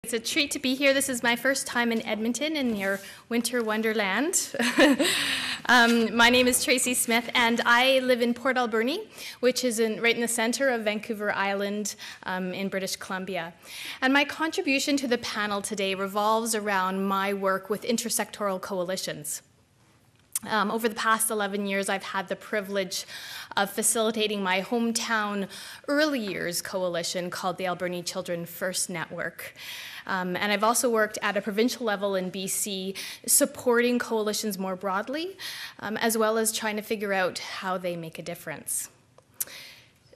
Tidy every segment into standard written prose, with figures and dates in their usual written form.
It's a treat to be here. This is my first time in Edmonton in your winter wonderland. My name is Tracy Smyth, and I live in Port Alberni, which is right in the center of Vancouver Island in British Columbia. And my contribution to the panel today revolves around my work with intersectoral coalitions. Over the past 11 years, I've had the privilege of facilitating my hometown early years coalition called the Alberni Children First Network. And I've also worked at a provincial level in BC, supporting coalitions more broadly, as well as trying to figure out how they make a difference.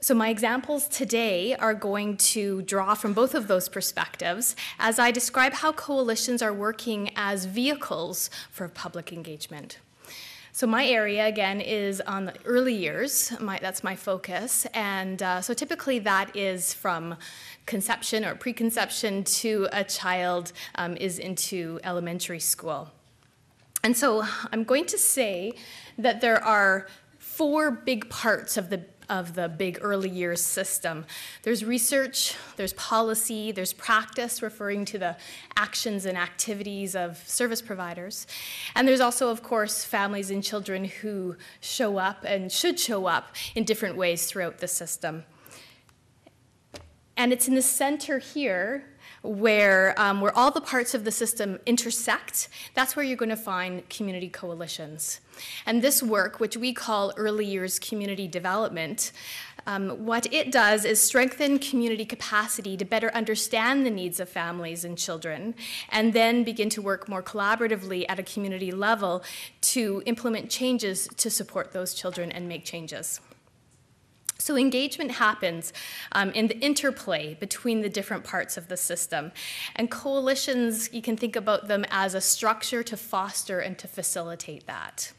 So my examples today are going to draw from both of those perspectives as I describe how coalitions are working as vehicles for public engagement. So my area, again, is on the early years. That's my focus. And so typically that is from conception or preconception to a child is into elementary school. And so I'm going to say that there are four big parts of the big early years system. There's research, there's policy, there's practice, referring to the actions and activities of service providers. And there's also, of course, families and children who show up and should show up in different ways throughout the system. And it's in the center here where all the parts of the system intersect. That's where you're going to find community coalitions. And this work, which we call early years community development, what it does is strengthen community capacity to better understand the needs of families and children, and then begin to work more collaboratively at a community level to implement changes to support those children and make changes. So engagement happens in the interplay between the different parts of the system. And coalitions, you can think about them as a structure to foster and to facilitate that.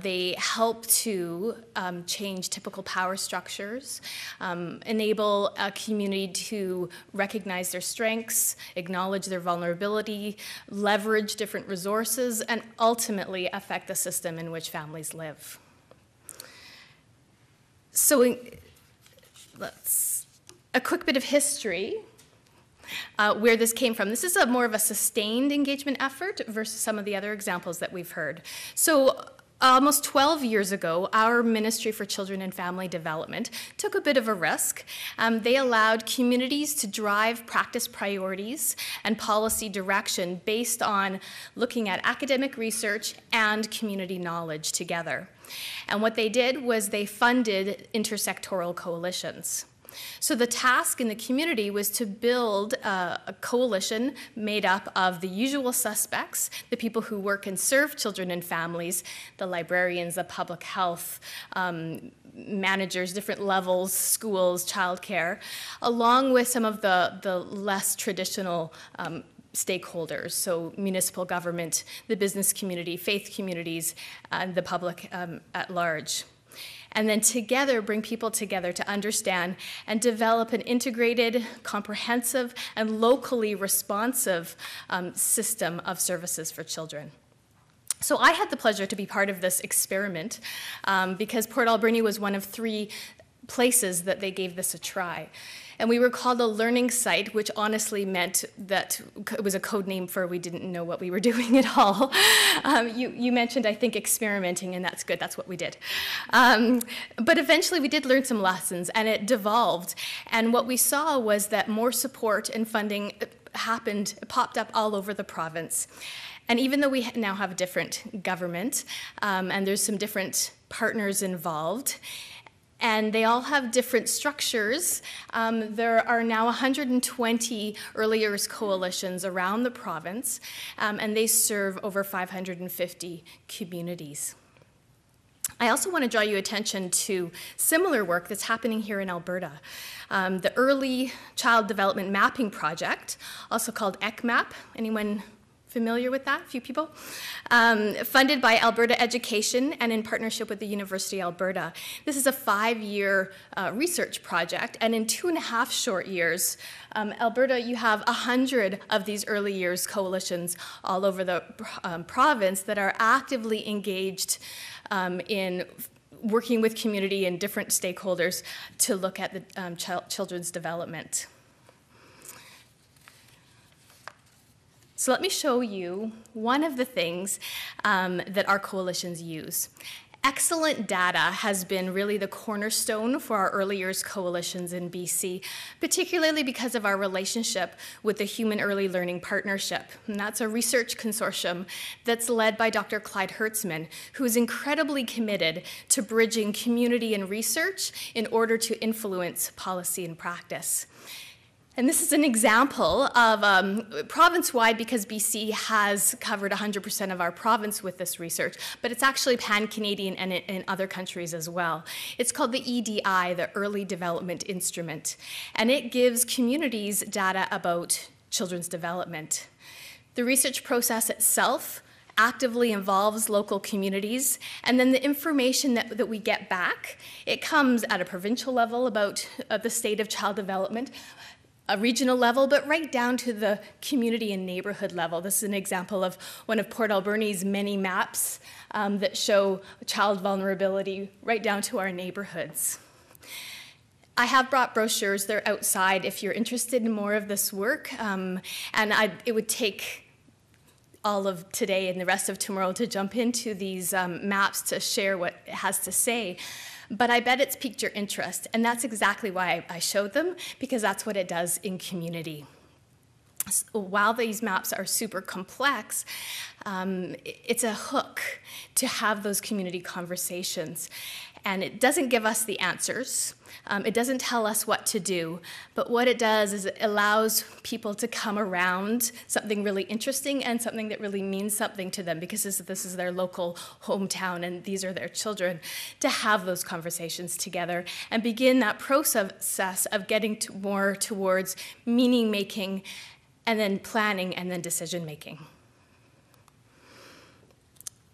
They help to change typical power structures, enable a community to recognize their strengths, acknowledge their vulnerability, leverage different resources, and ultimately affect the system in which families live. So a quick bit of history where this came from. This is more of a sustained engagement effort versus some of the other examples that we've heard. So almost 12 years ago, our Ministry for Children and Family Development took a bit of a risk. They allowed communities to drive practice priorities and policy direction based on looking at academic research and community knowledge together. And what they did was they funded intersectoral coalitions. So the task in the community was to build a coalition made up of the usual suspects, the people who work and serve children and families, the librarians, the public health managers, different levels, schools, childcare, along with some of the less traditional stakeholders, so municipal government, the business community, faith communities, and the public at large. And then together bring people together to understand and develop an integrated, comprehensive, and locally responsive system of services for children. So I had the pleasure to be part of this experiment because Port Alberni was one of 3 places that they gave this a try. And we were called a learning site, which honestly meant that it was a code name for we didn't know what we were doing at all. You mentioned, I think, experimenting, and that's good. That's what we did. But eventually we did learn some lessons, and it devolved. And what we saw was that more support and funding popped up all over the province. And even though we now have a different government, and there's some different partners involved, and they all have different structures. There are now 120 early years coalitions around the province, and they serve over 550 communities. I also want to draw your attention to similar work that's happening here in Alberta. The Early Child Development Mapping Project, also called ECMAP. Anyone familiar with that? A few people? Funded by Alberta Education and in partnership with the University of Alberta. This is a 5-year research project, and in 2.5 short years, Alberta, you have 100 of these early years coalitions all over the province that are actively engaged in working with community and different stakeholders to look at the children's development. So let me show you one of the things that our coalitions use. Excellent data has been really the cornerstone for our early years coalitions in BC, particularly because of our relationship with the Human Early Learning Partnership. And that's a research consortium that's led by Dr. Clyde Hertzman, who is incredibly committed to bridging community and research in order to influence policy and practice. And this is an example of province-wide, because BC has covered 100% of our province with this research, but it's actually pan-Canadian and in other countries as well. It's called the EDI, the Early Development Instrument, and it gives communities data about children's development. The research process itself actively involves local communities, and then the information that we get back, it comes at a provincial level about the state of child development, a regional level, but right down to the community and neighborhood level. This is an example of one of Port Alberni's many maps that show child vulnerability right down to our neighborhoods. I have brought brochures. They're outside if you're interested in more of this work. It would take all of today and the rest of tomorrow to jump into these maps to share what it has to say. But I bet it's piqued your interest, and that's exactly why I showed them, because that's what it does in community. While these maps are super complex, it's a hook to have those community conversations. And it doesn't give us the answers. It doesn't tell us what to do. But what it does is it allows people to come around something really interesting and something that really means something to them, because this is their local hometown and these are their children, to have those conversations together and begin that process of getting more towards meaning making and then planning and then decision making.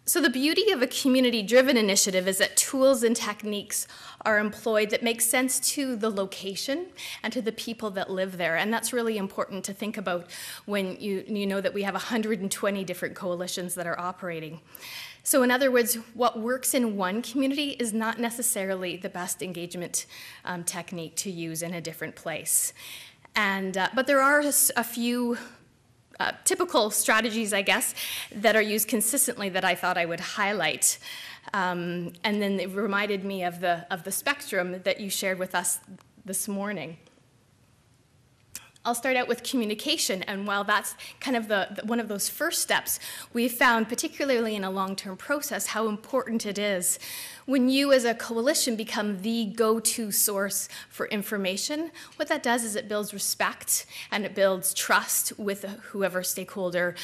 So the beauty of a community-driven initiative is that tools and techniques are employed that make sense to the location and to the people that live there. And that's really important to think about when you know that we have 120 different coalitions that are operating. So in other words, what works in one community is not necessarily the best engagement technique to use in a different place. But there are a few typical strategies, I guess, that are used consistently that I thought I would highlight. And then it reminded me of the spectrum that you shared with us this morning. I'll start out with communication, and while that's kind of one of those first steps, we've found, particularly in a long-term process, how important it is when you as a coalition become the go-to source for information. What that does is it builds respect and it builds trust with whoever stakeholder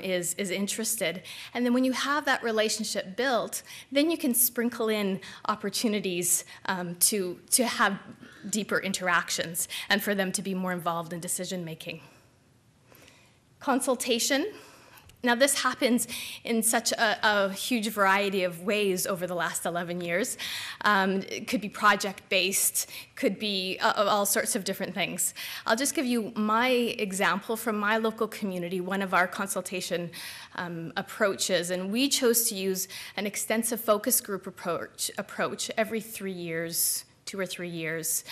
is interested. And then when you have that relationship built, then you can sprinkle in opportunities to have deeper interactions and for them to be more involved in decision making. Consultation. Now this happens in such a huge variety of ways over the last 11 years. It could be project-based, could be all sorts of different things. I'll just give you my example from my local community, one of our consultation approaches, and we chose to use an extensive focus group approach every 3 years, 2 or 3 years,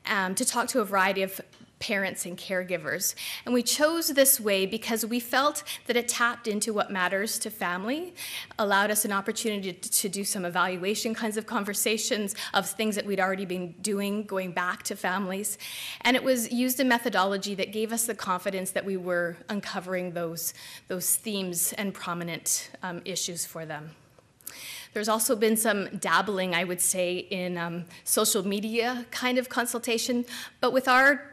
to talk to a variety of parents and caregivers. And we chose this way because we felt that it tapped into what matters to family, allowed us an opportunity to do some evaluation kinds of conversations of things that we'd already been doing, going back to families. And it was used a methodology that gave us the confidence that we were uncovering those themes and prominent issues for them. There's also been some dabbling, I would say, in social media kind of consultation, but with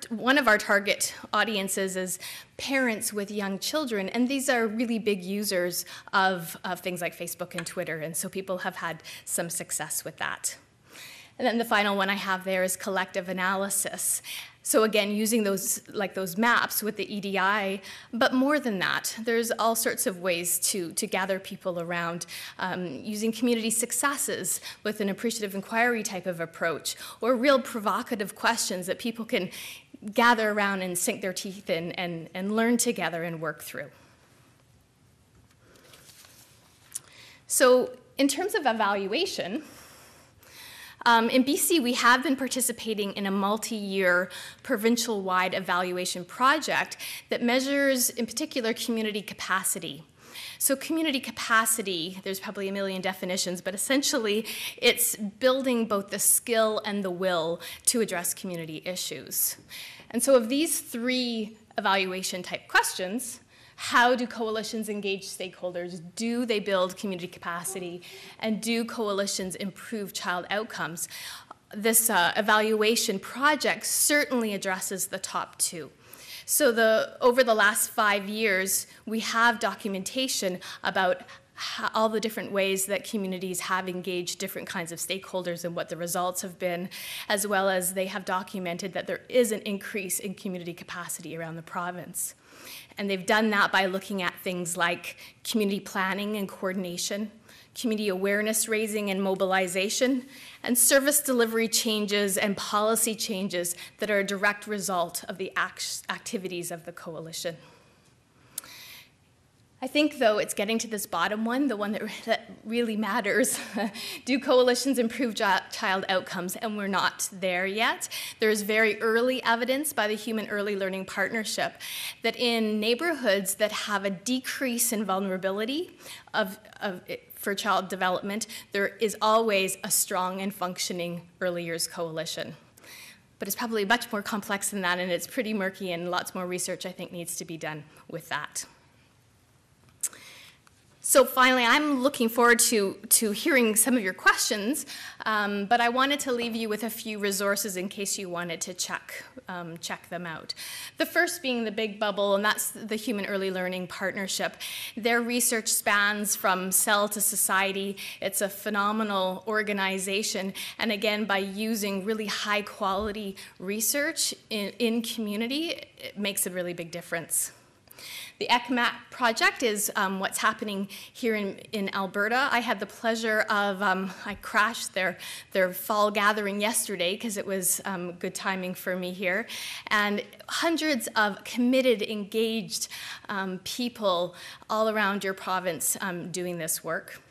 one of our target audiences is parents with young children, and these are really big users of things like Facebook and Twitter, and so people have had some success with that. And then the final one I have there is collective analysis. So again, using those maps with the EDI, but more than that, there's all sorts of ways to gather people around, using community successes with an appreciative inquiry type of approach, or real provocative questions that people can gather around and sink their teeth in and learn together and work through. So in terms of evaluation, In BC, we have been participating in a multi-year provincial-wide evaluation project that measures, in particular, community capacity. So community capacity, there's probably a million definitions, but essentially it's building both the skill and the will to address community issues. And so of these three evaluation type questions, how do coalitions engage stakeholders? Do they build community capacity? And do coalitions improve child outcomes? This evaluation project certainly addresses the top two. So over the last 5 years, we have documentation about all the different ways that communities have engaged different kinds of stakeholders and what the results have been, as well as they have documented that there is an increase in community capacity around the province. And they've done that by looking at things like community planning and coordination, community awareness raising and mobilization, and service delivery changes and policy changes that are a direct result of the activities of the coalition. I think, though, it's getting to this bottom one, the one that really matters. Do coalitions improve child outcomes? And we're not there yet. There is very early evidence by the Human Early Learning Partnership that in neighborhoods that have a decrease in vulnerability for child development, there is always a strong and functioning early years coalition. But it's probably much more complex than that, and it's pretty murky, and lots more research, I think, needs to be done with that. So finally, I'm looking forward to hearing some of your questions, but I wanted to leave you with a few resources in case you wanted to check them out. The first being the big bubble, and that's the Human Early Learning Partnership. Their research spans from cell to society. It's a phenomenal organization, and again, by using really high quality research in community, it makes a really big difference. The ECMAT project is what's happening here in Alberta. I had the pleasure of, I crashed their fall gathering yesterday because it was good timing for me here. And hundreds of committed, engaged people all around your province doing this work.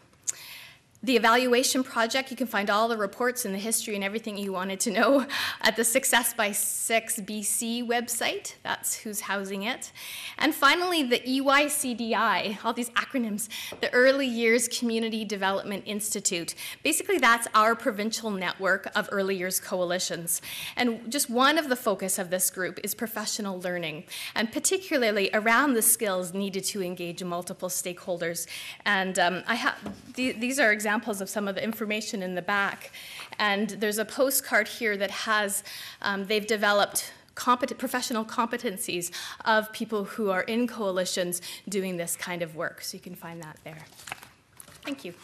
The evaluation project, you can find all the reports and the history and everything you wanted to know at the Success by 6 BC website. That's who's housing it. And finally, the EYCDI, all these acronyms, the Early Years Community Development Institute. Basically, that's our provincial network of early years coalitions. And just one of the focus of this group is professional learning, and particularly around the skills needed to engage multiple stakeholders. And these are examples of some of the information in the back. And there's a postcard here that has, they've developed professional competencies of people who are in coalitions doing this kind of work. So you can find that there. Thank you.